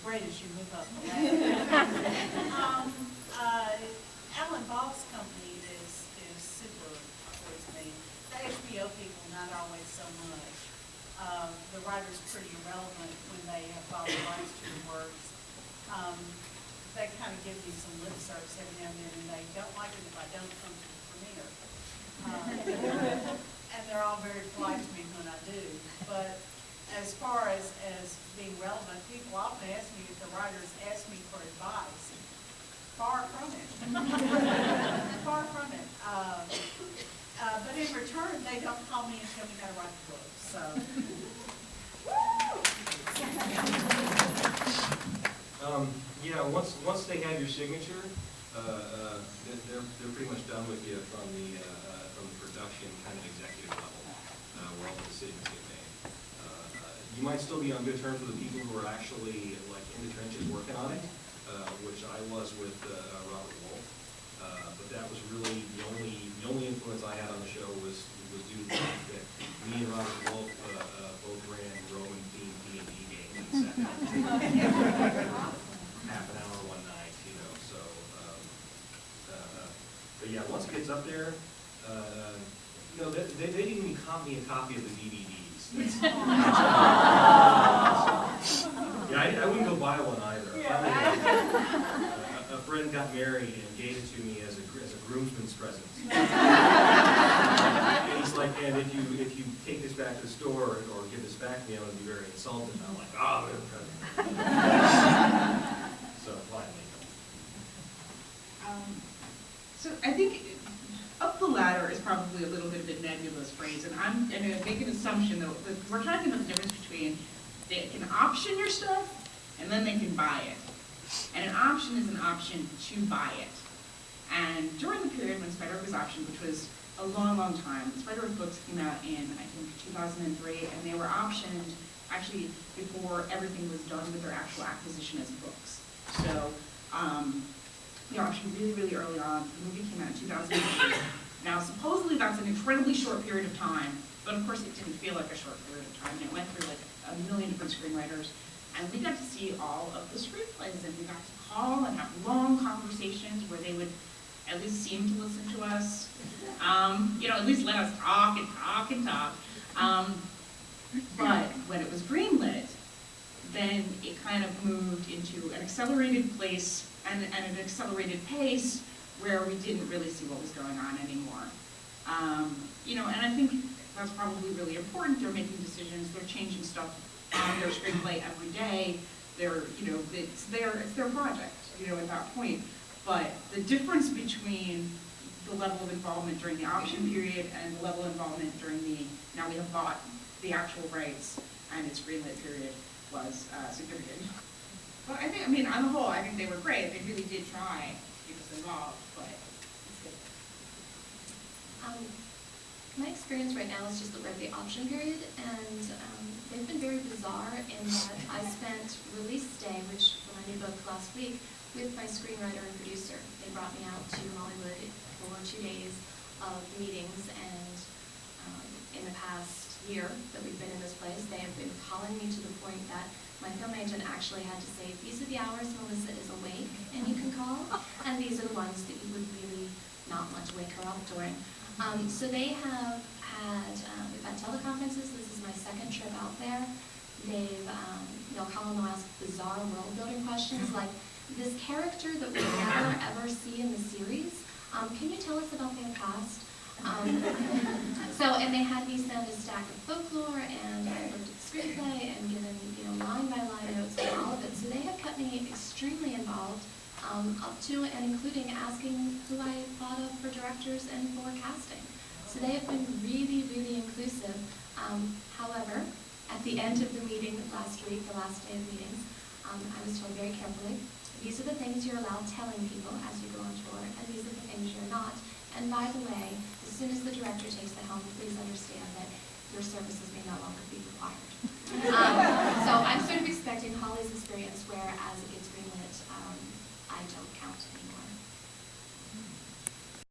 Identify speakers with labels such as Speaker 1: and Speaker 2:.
Speaker 1: great as you move up the ladder. Alan Ball's company is super towards me. The HBO people, not always so much. The writer's pretty irrelevant when they have all the rights to the works. They kind of give me some lip service every now and then, and they don't like it if I don't come to the premiere. And they're all very polite to me when I do. But as far as being relevant, people often ask me if the writers ask me for advice. Far from it. Far from it. But in return, they don't call me and tell me how to write the book. So.
Speaker 2: Yeah, once they have your signature, they're pretty much done with you from the production kind of executive level, where all the decisions get made. You might still be on good terms with the people who are actually like in the trenches working on it, which I was with Robert Wolf. But that was really the only influence I had on the show was due to the fact that me and Robert Wolf both ran Roman themed D&D games and sat down half an hour one night, you know. So, but yeah, once it gets up there, you know, they didn't even comp me a copy of the DVDs. Yeah, I wouldn't go buy one either. A friend got married and gave it to me as a groomsman's present. And he's like, and if you take this back to the store or give this back to me, I'm going to be very insulted. And I'm like, oh, they're present. So finally.
Speaker 3: So I think up the ladder is probably a little bit of a nebulous phrase, and I'm going to make an assumption that we're talking about the difference between they can option your stuff and then they can buy it. And an option is an option to buy it. And during the period when Spider-Book was optioned, which was a long, long time, Spider-Book books came out in, I think, 2003, and they were optioned actually before everything was done with their actual acquisition as books. So, they were optioned really, really early on. The movie came out in 2003. Now, supposedly that's an incredibly short period of time, but of course it didn't feel like a short period of time. And it went through like a million different screenwriters. And we got to see all of the screenplays, and we got to call and have long conversations where they would at least seem to listen to us. You know, at least let us talk and talk and talk. But when it was greenlit, then it kind of moved into an accelerated place and an accelerated pace where we didn't really see what was going on anymore. You know, and I think that's probably really important. They're making decisions, they're changing stuff on their screenplay every day. They're, you know, it's their project, you know, at that point. But the difference between the level of involvement during the option period and the level of involvement during the, now we have bought the actual rights and its greenlit period was significant. But I think, I mean, on the whole, I think they were great. They really did try to keep us involved, but it's good.
Speaker 4: My experience right now is just at the option period, and they've been very bizarre in that I spent release day, which when I did book last week, with my screenwriter and producer. They brought me out to Hollywood for 2 days of meetings, and in the past year that we've been in this place, they have been calling me to the point that my film agent actually had to say, these are the hours Melissa is awake and you can call, and these are the ones that you would really not want to wake her up during. So they have had, we've had teleconferences. This is my second trip out there. They'll call and they'll ask bizarre world building questions like, this character that we never ever see in the series, can you tell us about their past? And they had me send a stack of folklore, and I looked at the screenplay and given, you know, line by line notes on all of it. So they have kept me extremely involved, up to and including asking who I thought of for directors and for casting. So they have been really, really inclusive. However, at the end of the meeting last week, the last day of meetings, I was told very carefully, these are the things you're allowed telling people as you go on tour, and these are the things you're not. And by the way, as soon as the director takes the helm, please understand that your services may no longer be required. So I'm sort of expecting Holly's experience where as it gets greenlit, I don't count.